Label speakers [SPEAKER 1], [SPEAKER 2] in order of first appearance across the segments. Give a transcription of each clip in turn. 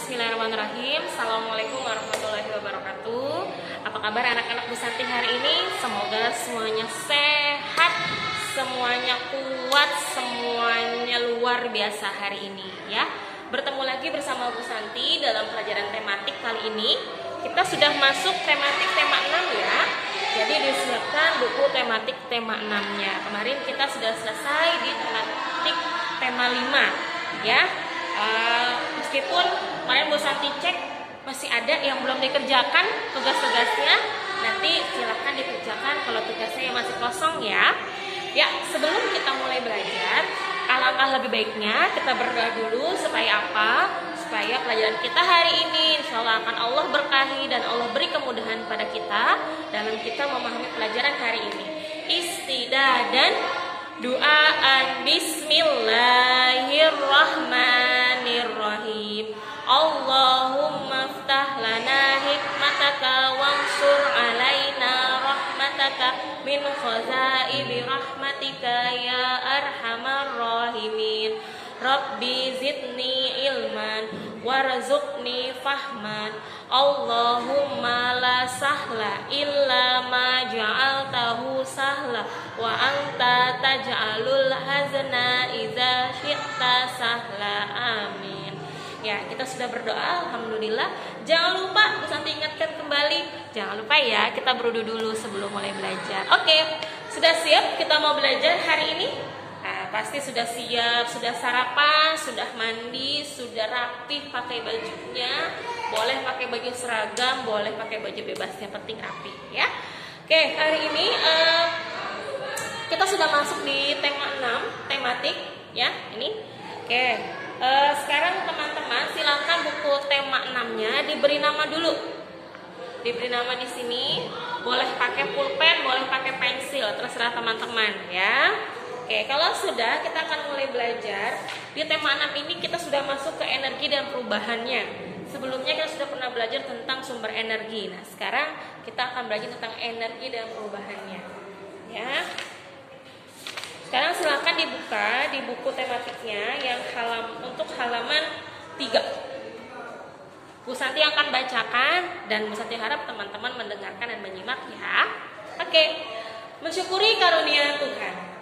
[SPEAKER 1] Bismillahirrahmanirrahim. Assalamualaikum warahmatullahi wabarakatuh. Apa kabar anak-anak Bu Santi hari ini? Semoga semuanya sehat, semuanya kuat, semuanya luar biasa hari ini ya. Bertemu lagi bersama Bu Santi dalam pelajaran tematik kali ini. Kita sudah masuk tematik tema 6 ya. Jadi disiapkan buku tematik tema 6-nya. Kemarin kita sudah selesai di tematik tema 5 ya. Meskipun kemarin Bu Santi cek masih ada yang belum dikerjakan tugas-tugasnya, nanti silahkan dikerjakan kalau tugasnya yang masih kosong ya. Ya, sebelum kita mulai belajar, alangkah lebih baiknya kita berdoa dulu supaya apa? Supaya pelajaran kita hari ini insya Allah akan Allah berkahi dan Allah beri kemudahan pada kita dalam kita memahami pelajaran hari ini. Istidadan doaan bismillahirrahmanirrahim. Allahumma ftah lana hikmataka wansur alaina rahmataka min khazaibi rahmatika ya arhamar rahimin. Rabbi zidni ilman warzuqni fahman. Allahumma la sahla illa ma ja'altahu sahla wa anta taj'alul hazna idza syi'ta sahla. Amin. Ya, kita sudah berdoa, alhamdulillah. Jangan lupa, Bu Santi ingatkan kembali, jangan lupa ya, kita berwudu dulu sebelum mulai belajar. Oke, sudah siap kita mau belajar hari ini? Nah, pasti sudah siap, sudah sarapan, sudah mandi, sudah rapi pakai bajunya. Boleh pakai baju seragam, boleh pakai baju bebas, yang penting rapi ya. Oke, hari ini kita sudah masuk di tema 6, tematik ya, ini. Oke, sekarang teman-teman silakan buku tema 6-nya diberi nama dulu. Diberi nama di sini, boleh pakai pulpen, boleh pakai pensil, terserah teman-teman ya. Oke, kalau sudah kita akan mulai belajar. Di tema 6 ini kita sudah masuk ke energi dan perubahannya. Sebelumnya kita sudah pernah belajar tentang sumber energi. Nah, sekarang kita akan belajar tentang energi dan perubahannya. Ya. Sekarang silakan dibuka di buku tematiknya yang untuk halaman 3. Bu Santi akan bacakan dan Bu Santi harap teman-teman mendengarkan dan menyimak ya. Oke. Mensyukuri karunia Tuhan.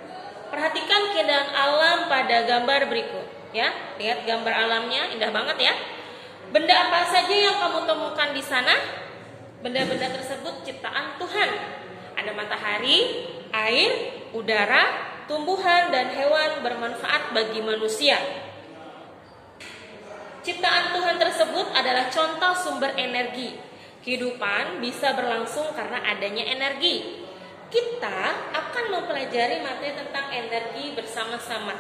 [SPEAKER 1] Perhatikan keindahan alam pada gambar berikut ya. Lihat gambar alamnya, indah banget ya. Benda apa saja yang kamu temukan di sana? Benda-benda tersebut ciptaan Tuhan. Ada matahari, air, udara, tumbuhan dan hewan bermanfaat bagi manusia. Ciptaan Tuhan tersebut adalah contoh sumber energi. Kehidupan bisa berlangsung karena adanya energi. Kita akan mempelajari materi tentang energi bersama-sama.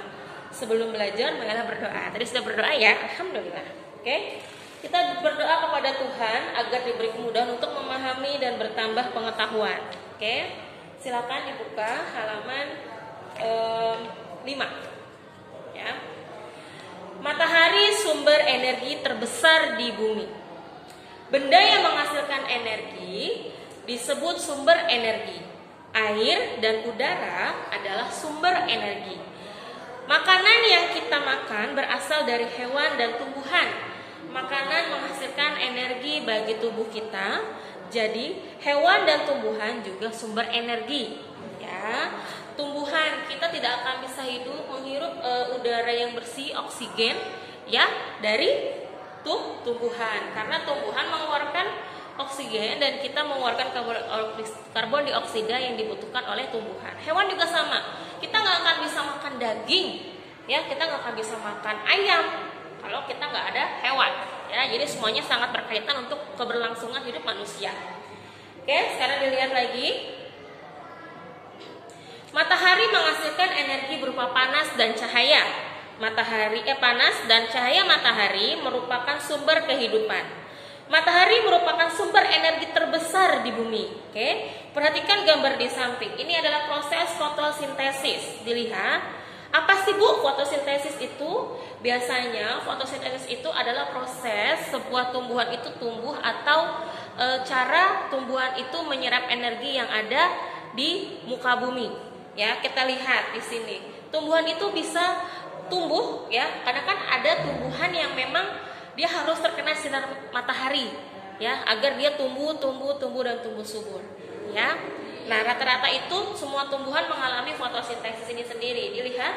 [SPEAKER 1] Sebelum belajar, marilah berdoa. Tadi sudah berdoa ya, alhamdulillah. Oke, kita berdoa kepada Tuhan agar diberi kemudahan untuk memahami dan bertambah pengetahuan. Oke, silakan dibuka halaman 5. Ya. Matahari sumber energi terbesar di bumi. Benda yang menghasilkan energi disebut sumber energi. Air dan udara adalah sumber energi. Makanan yang kita makan berasal dari hewan dan tumbuhan. Makanan menghasilkan energi bagi tubuh kita. Jadi hewan dan tumbuhan juga sumber energi. Ya, tumbuhan kita tidak akan bisa hidup menghirup udara yang bersih, oksigen, ya, dari tumbuhan. Karena tumbuhan mengeluarkan oksigen dan kita mengeluarkan karbon dioksida yang dibutuhkan oleh tumbuhan. Hewan juga sama. Kita nggak akan bisa makan daging, ya. Kita nggak akan bisa makan ayam kalau kita nggak ada hewan. Ya, jadi semuanya sangat berkaitan untuk keberlangsungan hidup manusia. Oke, sekarang dilihat lagi. Matahari menghasilkan energi berupa panas dan cahaya. Panas dan cahaya matahari merupakan sumber kehidupan. Matahari merupakan sumber energi terbesar di bumi. Oke, perhatikan gambar di samping. Ini adalah proses fotosintesis. Dilihat, apa sih Bu fotosintesis itu? Biasanya fotosintesis itu adalah proses sebuah tumbuhan itu tumbuh atau cara tumbuhan itu menyerap energi yang ada di muka bumi. Ya, kita lihat di sini. Tumbuhan itu bisa tumbuh ya, karena kan ada tumbuhan yang memang dia harus terkena sinar matahari ya, agar dia tumbuh dan tumbuh subur ya. Nah, rata-rata itu semua tumbuhan mengalami fotosintesis ini sendiri. Dilihat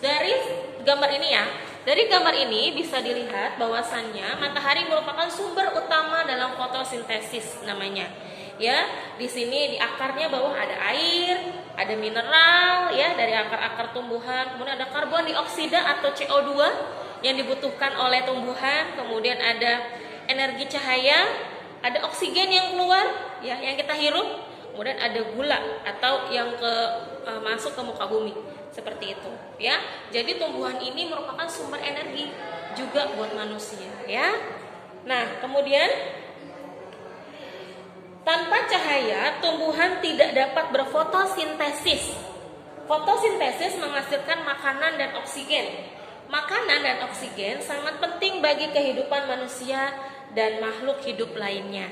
[SPEAKER 1] dari gambar ini ya. Dari gambar ini bisa dilihat bahwasannya matahari merupakan sumber utama dalam fotosintesis namanya. Ya, di sini di akarnya bawah ada air, ada mineral ya dari akar-akar tumbuhan, kemudian ada karbon dioksida atau CO2 yang dibutuhkan oleh tumbuhan, kemudian ada energi cahaya, ada oksigen yang keluar ya yang kita hirup, kemudian ada gula atau yang masuk ke muka bumi. Seperti itu ya. Jadi tumbuhan ini merupakan sumber energi juga buat manusia ya. Nah, kemudian tanpa cahaya tumbuhan tidak dapat berfotosintesis. Fotosintesis menghasilkan makanan dan oksigen. Makanan dan oksigen sangat penting bagi kehidupan manusia dan makhluk hidup lainnya.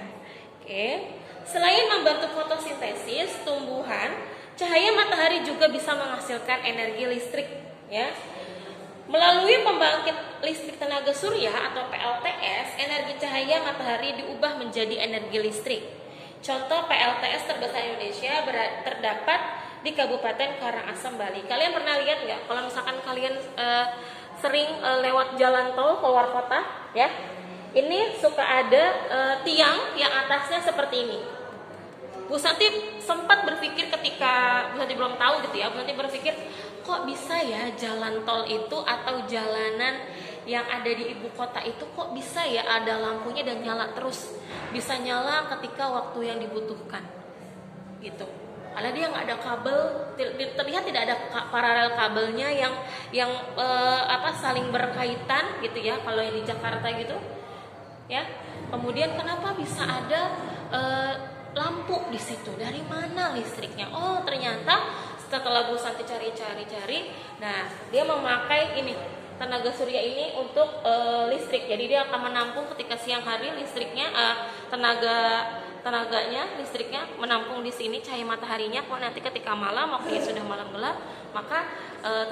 [SPEAKER 1] Oke. Selain membantu fotosintesis tumbuhan, cahaya matahari juga bisa menghasilkan energi listrik ya. Melalui pembangkit listrik tenaga surya atau PLTS, energi cahaya matahari diubah menjadi energi listrik. Contoh PLTS terbesar Indonesia terdapat di Kabupaten Karangasem, Bali. Kalian pernah lihat nggak? Kalau misalkan kalian sering lewat jalan tol keluar kota ya, ini suka ada tiang yang atasnya seperti ini. Bu Santi sempat berpikir ketika Bu Santi belum tahu gitu ya, Bu Santi berpikir kok bisa ya jalan tol itu atau jalanan yang ada di ibu kota itu kok bisa ya ada lampunya dan nyala terus, bisa nyala ketika waktu yang dibutuhkan gitu. Karena dia nggak ada kabel, terlihat tidak ada paralel kabelnya yang saling berkaitan gitu ya. Kalau yang di Jakarta gitu ya. Kemudian kenapa bisa ada lampu di situ? Dari mana listriknya? Oh, ternyata setelah Bu Santi cari-cari, nah dia memakai ini tenaga surya ini untuk listrik. Jadi dia akan menampung ketika siang hari listriknya, tenaganya listriknya menampung di sini cahaya mataharinya. Kalau nanti ketika malam, waktunya sudah malam gelap, maka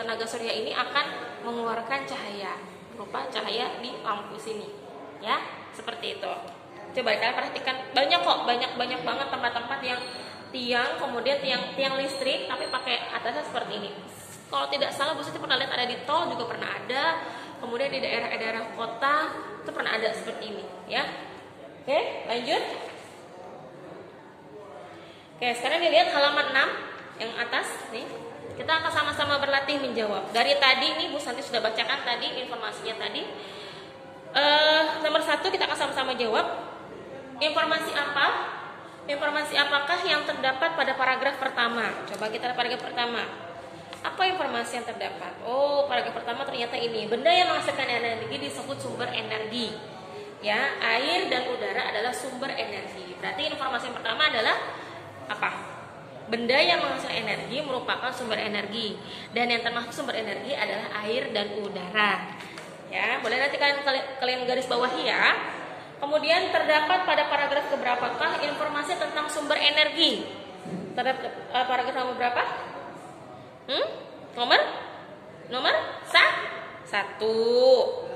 [SPEAKER 1] tenaga surya ini akan mengeluarkan cahaya berupa cahaya di lampu sini, ya seperti itu. Coba kalian perhatikan, banyak banget tempat-tempat yang tiang, kemudian tiang listrik tapi pakai atasnya seperti ini. Kalau tidak salah Bu Siti pernah lihat ada di tol juga pernah ada, kemudian di daerah-daerah kota itu pernah ada seperti ini ya. Oke, lanjut. Oke, sekarang dilihat halaman 6 yang atas nih. Kita akan sama-sama berlatih menjawab. Dari tadi nih Bu Santi sudah bacakan tadi informasinya tadi. Nomor 1 kita akan sama-sama jawab. Informasi apa? Informasi apakah yang terdapat pada paragraf pertama? Coba kita lihat paragraf pertama. Apa informasi yang terdapat? Oh, paragraf pertama ternyata ini. Benda yang menghasilkan energi disebut sumber energi. Ya, air dan udara adalah sumber energi. Berarti informasi yang pertama adalah apa? Benda yang menghasilkan energi merupakan sumber energi. Dan yang termasuk sumber energi adalah air dan udara. Ya, boleh nanti kalian garis bawahi ya. Kemudian terdapat pada paragraf keberapakah informasi tentang sumber energi? Terdapat paragraf nomor berapa? Nomor 1.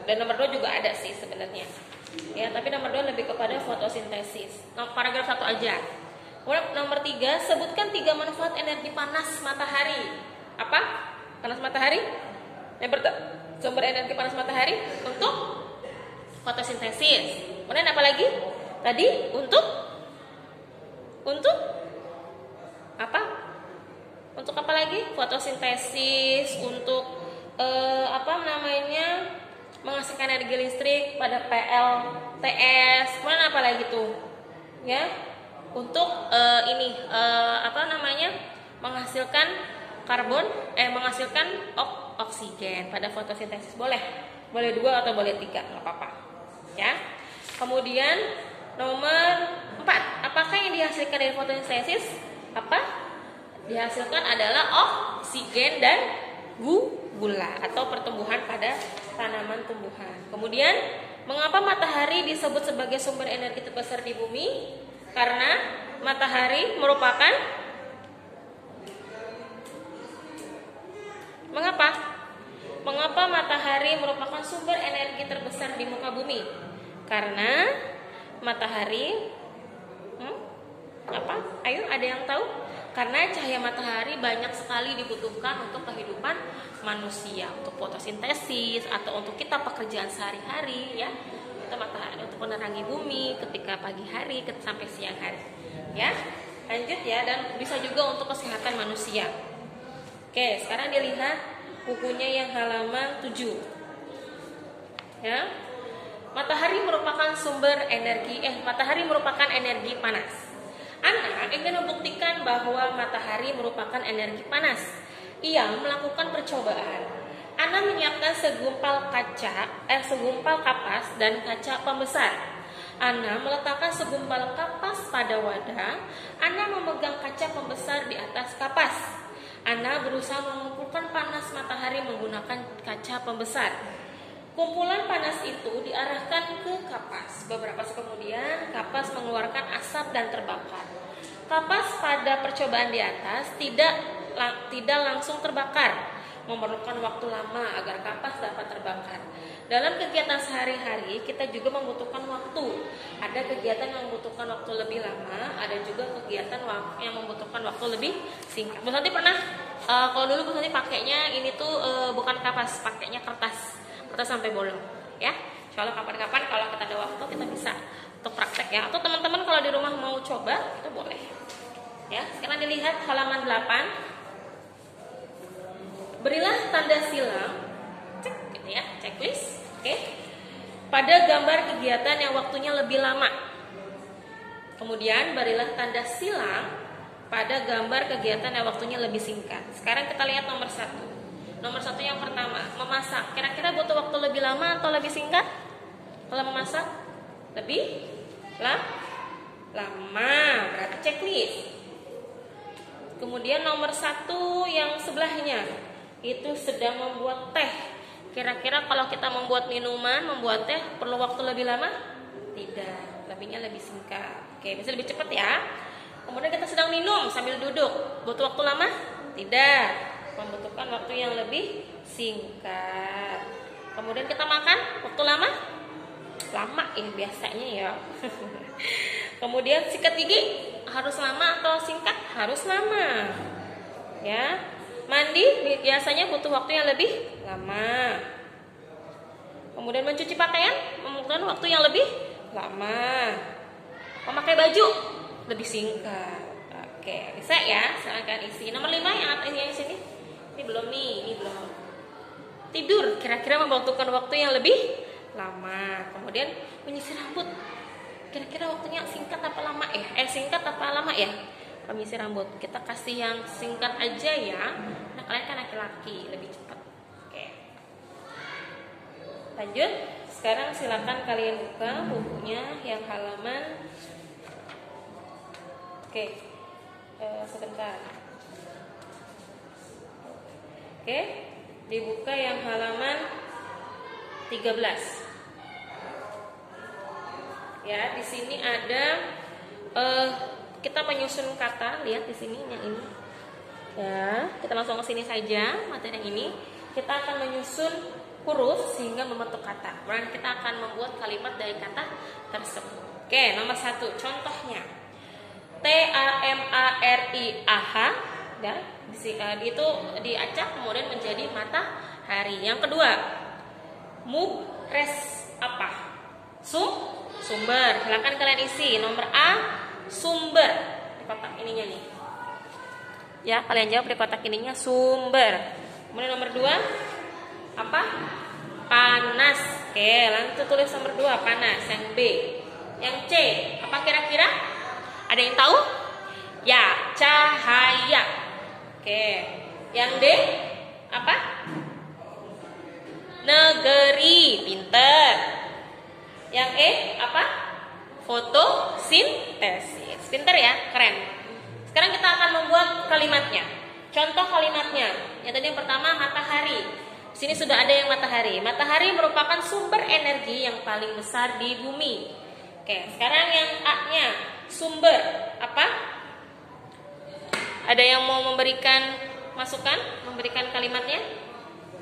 [SPEAKER 1] Dan nomor 2 juga ada sih sebenarnya. Ya, tapi nomor 2 lebih kepada fotosintesis. Paragraf 1 aja. Kemudian nomor 3, sebutkan 3 manfaat energi panas matahari. Apa? Panas matahari? Sumber energi panas matahari untuk fotosintesis. Kemudian apa lagi? Tadi untuk apa? Untuk apa lagi? Fotosintesis, untuk menghasilkan energi listrik pada PLTS. Kemudian apa lagi tuh? Ya, untuk menghasilkan menghasilkan oksigen pada fotosintesis. Boleh 2 atau boleh 3, nggak apa-apa. Ya. Kemudian nomor 4, apakah yang dihasilkan dari fotosintesis? Apa? Dihasilkan adalah oksigen dan gula atau pertumbuhan pada tanaman tumbuhan. Kemudian, mengapa matahari disebut sebagai sumber energi terbesar di bumi? Karena matahari merupakan mengapa? Mengapa matahari merupakan sumber energi terbesar di muka bumi? Karena matahari apa? Ayo, ada yang tahu? Karena cahaya matahari banyak sekali dibutuhkan untuk kehidupan manusia, untuk fotosintesis atau untuk kita pekerjaan sehari-hari ya. Itu matahari untuk menerangi bumi ketika pagi hari sampai siang hari. Ya. Lanjut ya, dan bisa juga untuk kesehatan manusia. Oke, sekarang dilihat bukunya yang halaman 7. Ya. Matahari merupakan matahari merupakan energi panas. Ana ingin membuktikan bahwa matahari merupakan energi panas. Ia melakukan percobaan. Ana menyiapkan segumpal kapas dan kaca pembesar. Ana meletakkan segumpal kapas pada wadah. Ana memegang kaca pembesar di atas kapas. Ana berusaha mengumpulkan panas matahari menggunakan kaca pembesar. Kumpulan panas itu diarahkan ke kapas. Beberapa saat kemudian, kapas mengeluarkan asap dan terbakar. Kapas pada percobaan di atas tidak langsung terbakar, memerlukan waktu lama agar kapas dapat terbakar. Dalam kegiatan sehari-hari, kita juga membutuhkan waktu. Ada kegiatan yang membutuhkan waktu lebih lama, ada juga kegiatan yang membutuhkan waktu lebih singkat. Bu Santi pernah, kalau dulu Bu Santi pakainya ini tuh bukan kapas, pakainya kertas sampai bolong ya. Insyaallah kapan-kapan kalau kita ada waktu kita bisa untuk praktek ya, atau teman-teman kalau di rumah mau coba itu boleh ya. Sekarang dilihat halaman 8. Berilah tanda silang, cek gitu ya, checklist. Oke. Pada gambar kegiatan yang waktunya lebih lama. Kemudian berilah tanda silang pada gambar kegiatan yang waktunya lebih singkat. Sekarang kita lihat nomor 1. Nomor 1 yang pertama, memasak. Kira-kira butuh waktu lebih lama atau lebih singkat? Kalau memasak lebih lama, berarti checklist. Kemudian nomor 1 yang sebelahnya, itu sedang membuat teh. Kira-kira kalau kita membuat minuman, membuat teh perlu waktu lebih lama? Tidak, lebihnya lebih singkat. Oke, bisa lebih cepat ya. Kemudian kita sedang minum sambil duduk, butuh waktu lama? Tidak, membutuhkan waktu yang lebih singkat. Kemudian kita makan, waktu lama? Lama biasanya ya. Kemudian sikat gigi harus lama atau singkat? Harus lama. Ya. Mandi biasanya butuh waktu yang lebih lama. Kemudian mencuci pakaian membutuhkan waktu yang lebih lama. Memakai baju lebih singkat. Oke, bisa ya? Silakan isi. Nomor 5 yang ini sini. Ini belum nih, ini belum. Tidur kira-kira membutuhkan waktu yang lebih lama. Kemudian menyisir rambut. Kira-kira waktunya singkat apa lama ya? Singkat apa lama ya? Menyisir rambut. Kita kasih yang singkat aja ya. Nah, kalian kan laki-laki, lebih cepat. Oke. Lanjut. Sekarang silakan kalian buka bukunya yang halaman. Oke. Sebentar. Oke, dibuka yang halaman 13. Ya, di sini ada kita menyusun kata, lihat di sini yang ini. Ya, kita langsung ke sini saja materi yang ini. Kita akan menyusun huruf sehingga membentuk kata. Kemudian kita akan membuat kalimat dari kata tersebut. Oke, nomor 1 contohnya. TAMARIAH, ya, itu diacak kemudian menjadi matahari. Yang kedua, mubres apa? Sumber. Silakan kalian isi. Nomor A, sumber. Di kotak ininya nih. Ya, kalian jawab di kotak ininya sumber. Kemudian nomor 2, apa? Panas. Oke, langsung tulis nomor 2, panas. Yang B. Yang C, apa kira-kira? Ada yang tahu? Ya, cahaya. Oke. Yang D, apa? Negeri, pinter. Yang E, apa? Fotosintesis. Pinter ya, keren. Sekarang kita akan membuat kalimatnya. Contoh kalimatnya. Yang tadi yang pertama, matahari. Di sini sudah ada yang matahari. Matahari merupakan sumber energi yang paling besar di bumi. Oke, sekarang yang A-nya, sumber apa? Ada yang mau memberikan masukan, memberikan kalimatnya?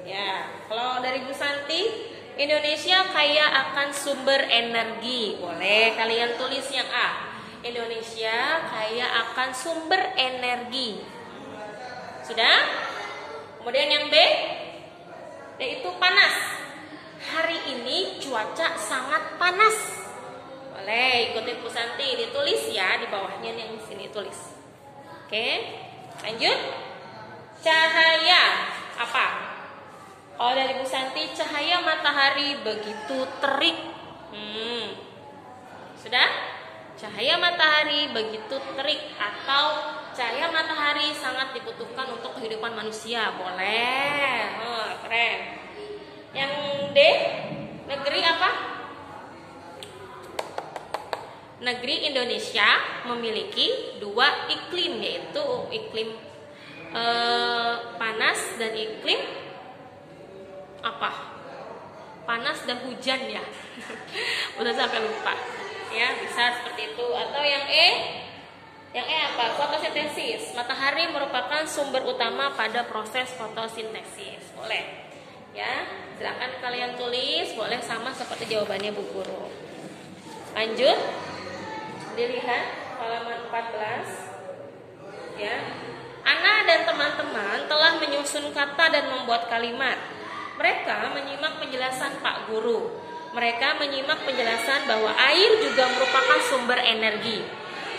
[SPEAKER 1] Ya, kalau dari Bu Santi, Indonesia kaya akan sumber energi. Boleh kalian tulis yang A. Indonesia kaya akan sumber energi. Sudah? Kemudian yang B, yaitu panas. Hari ini cuaca sangat panas. Boleh ikuti Bu Santi, ditulis ya di bawahnya yang sini tulis. Oke, lanjut. Cahaya apa? Kalau dari Bu Santi, cahaya matahari begitu terik. Sudah? Cahaya matahari begitu terik, atau cahaya matahari sangat dibutuhkan untuk kehidupan manusia. Boleh. Keren. Yang D, negeri apa? Negeri Indonesia memiliki 2 iklim, yaitu iklim panas dan iklim apa? Panas dan hujan ya. Udah sampai lupa. Ya, bisa seperti itu. Atau yang E? Yang E apa? Fotosintesis. Matahari merupakan sumber utama pada proses fotosintesis. Boleh. Ya, silakan kalian tulis, boleh sama seperti jawabannya Bu Guru. Lanjut. Dilihat halaman 14. Ya. Ana dan teman-teman telah menyusun kata dan membuat kalimat. Mereka menyimak penjelasan Pak Guru. Mereka menyimak penjelasan bahwa air juga merupakan sumber energi.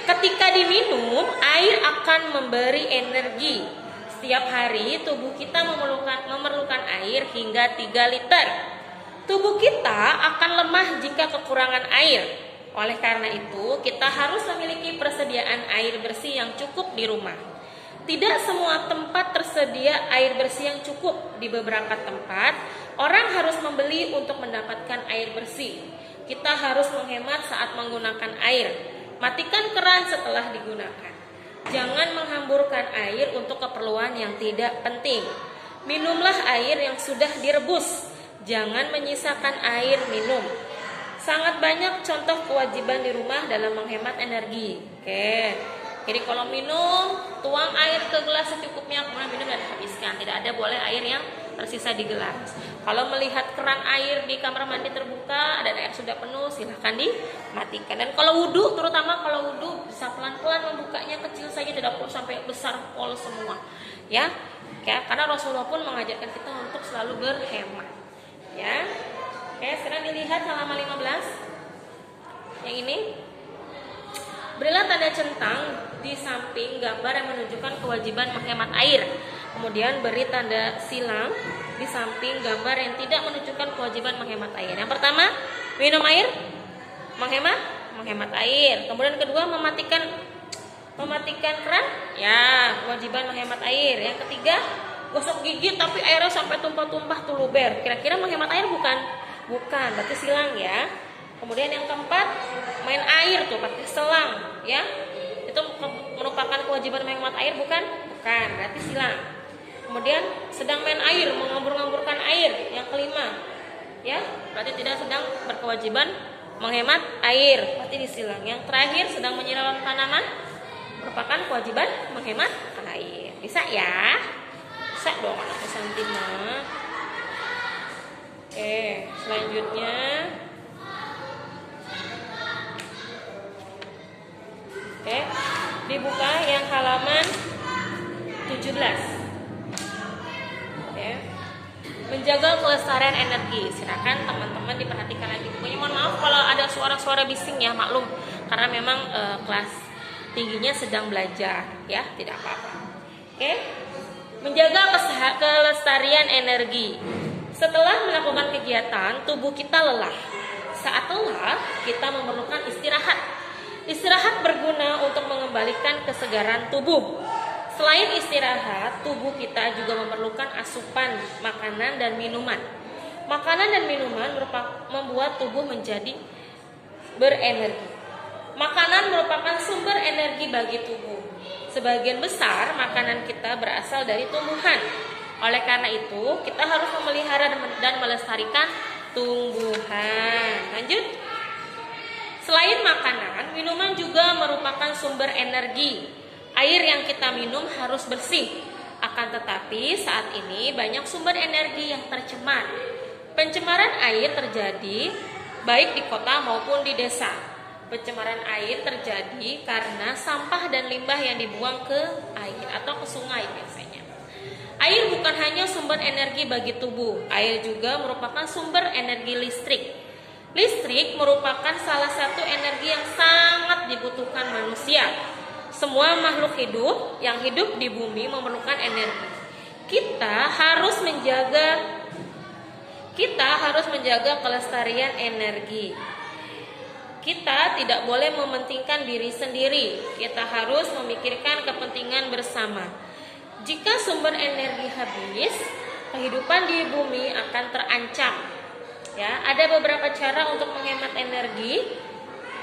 [SPEAKER 1] Ketika diminum, air akan memberi energi. Setiap hari tubuh kita memerlukan air hingga 3 liter. Tubuh kita akan lemah jika kekurangan air. Oleh karena itu, kita harus memiliki persediaan air bersih yang cukup di rumah. Tidak semua tempat tersedia air bersih yang cukup. Di beberapa tempat, orang harus membeli untuk mendapatkan air bersih. Kita harus menghemat saat menggunakan air. Matikan keran setelah digunakan. Jangan menghamburkan air untuk keperluan yang tidak penting. Minumlah air yang sudah direbus. Jangan menyisakan air minum. Sangat banyak contoh kewajiban di rumah dalam menghemat energi. Oke. Jadi kalau minum, tuang air ke gelas secukupnya, kemudian minum dan habiskan. Tidak ada boleh air yang tersisa di gelas. Kalau melihat keran air di kamar mandi terbuka dan air sudah penuh, silahkan dimatikan. Dan kalau wudhu, terutama kalau wudhu, bisa pelan-pelan membukanya, kecil saja, tidak perlu sampai besar pol semua. Ya, karena Rasulullah pun mengajarkan kita untuk selalu berhemat. Ya, oke, sekarang dilihat halaman 15. Yang ini. Berilah tanda centang di samping gambar yang menunjukkan kewajiban menghemat air. Kemudian beri tanda silang di samping gambar yang tidak menunjukkan kewajiban menghemat air. Yang pertama, minum air, menghemat air. Kemudian kedua, mematikan keran, ya, kewajiban menghemat air. Yang ketiga, gosok gigi tapi airnya sampai tumpah-tumpah tuh luber. Kira-kira menghemat air bukan? Bukan, berarti silang ya. Kemudian yang keempat, main air tuh pakai selang, ya. Itu merupakan kewajiban menghemat air bukan? Bukan, berarti silang. Kemudian sedang main air, mengambur-ngamburkan air. Yang kelima, ya, berarti tidak sedang berkewajiban menghemat air, berarti disilang. Yang terakhir, sedang menyiram tanaman, merupakan kewajiban menghemat air. Bisa ya? Bisa dong anak Santi mah. Oke, selanjutnya. Oke, dibuka yang halaman 17. Oke. Menjaga kelestarian energi. Silakan teman-teman diperhatikan lagi bukunya. Mohon maaf kalau ada suara-suara bising ya, maklum karena memang kelas tingginya sedang belajar ya, tidak apa-apa. Oke. Menjaga kelestarian energi. Setelah melakukan kegiatan, tubuh kita lelah. Saat lelah, kita memerlukan istirahat. Istirahat berguna untuk mengembalikan kesegaran tubuh. Selain istirahat, tubuh kita juga memerlukan asupan makanan dan minuman. Makanan dan minuman membuat tubuh menjadi berenergi. Makanan merupakan sumber energi bagi tubuh. Sebagian besar makanan kita berasal dari tumbuhan. Oleh karena itu, kita harus memelihara dan melestarikan tumbuhan. Lanjut. Selain makanan, minuman juga merupakan sumber energi. Air yang kita minum harus bersih. Akan tetapi saat ini banyak sumber energi yang tercemar. Pencemaran air terjadi baik di kota maupun di desa. Pencemaran air terjadi karena sampah dan limbah yang dibuang ke air atau ke sungai biasanya. Air bukan hanya sumber energi bagi tubuh, air juga merupakan sumber energi listrik. Listrik merupakan salah satu energi yang sangat dibutuhkan manusia. Semua makhluk hidup yang hidup di bumi memerlukan energi. Kita harus menjaga kelestarian energi. Kita tidak boleh mementingkan diri sendiri. Kita harus memikirkan kepentingan bersama. Jika sumber energi habis, kehidupan di bumi akan terancam. Ya, ada beberapa cara untuk menghemat energi.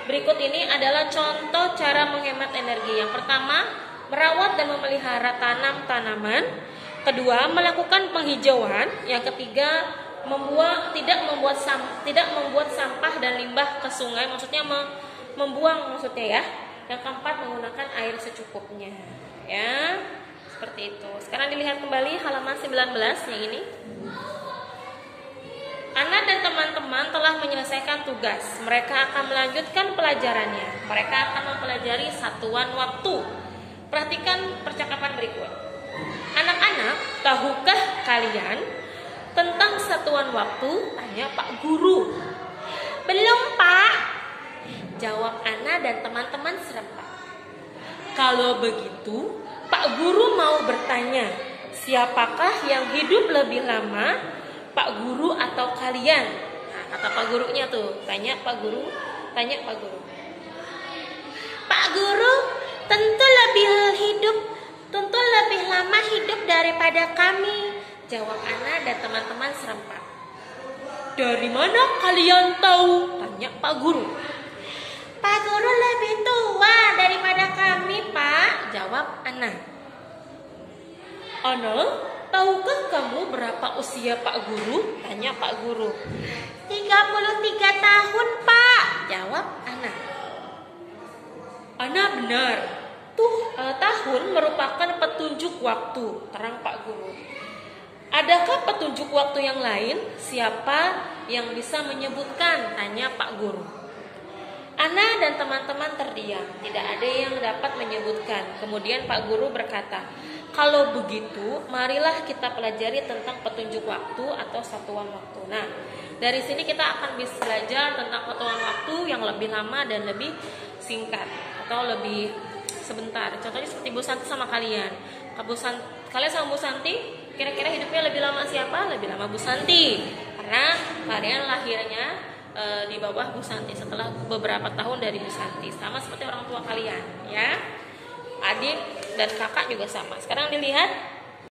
[SPEAKER 1] Berikut ini adalah contoh cara menghemat energi. Yang pertama, merawat dan memelihara tanaman. Kedua, melakukan penghijauan. Yang ketiga, tidak membuat sampah dan limbah ke sungai, maksudnya membuang maksudnya ya. Yang keempat, menggunakan air secukupnya. Ya, seperti itu. Sekarang dilihat kembali halaman 19 yang ini. Ana dan teman-teman telah menyelesaikan tugas. Mereka akan melanjutkan pelajarannya. Mereka akan mempelajari satuan waktu. Perhatikan percakapan berikut. Anak-anak, tahukah kalian tentang satuan waktu? Tanya Pak Guru. Belum, Pak, jawab Ana dan teman-teman serempak. Kalau begitu, Pak Guru mau bertanya, siapakah yang hidup lebih lama, Pak Guru atau kalian? Nah, kata Pak Gurunya tuh, tanya Pak Guru. Pak Guru tentu lebih lama hidup daripada kami, jawab Ana dan teman-teman serempak. Dari mana kalian tahu? Tanya Pak Guru. Pak Guru lebih tua daripada kami, Pak, jawab Ana. Ana, tahukah kamu berapa usia Pak Guru? Tanya Pak Guru. 33 tahun, Pak, jawab Ana. Ana benar. Tahun merupakan petunjuk waktu, terang Pak Guru. Adakah petunjuk waktu yang lain? Siapa yang bisa menyebutkan? Tanya Pak Guru. Ana dan teman-teman terdiam, tidak ada yang dapat menyebutkan. Kemudian Pak Guru berkata, kalau begitu, marilah kita pelajari tentang petunjuk waktu atau satuan waktu. Nah, dari sini kita akan bisa belajar tentang satuan waktu yang lebih lama dan lebih singkat atau lebih sebentar. Contohnya seperti Bu Santi sama kalian. Kalian sama Bu Santi, kira-kira hidupnya lebih lama siapa? Lebih lama Bu Santi. Karena kalian lahirnya di bawah Bu Santi setelah beberapa tahun dari Bu Santi. Sama seperti orang tua kalian, ya. Adik dan kakak juga sama. Sekarang dilihat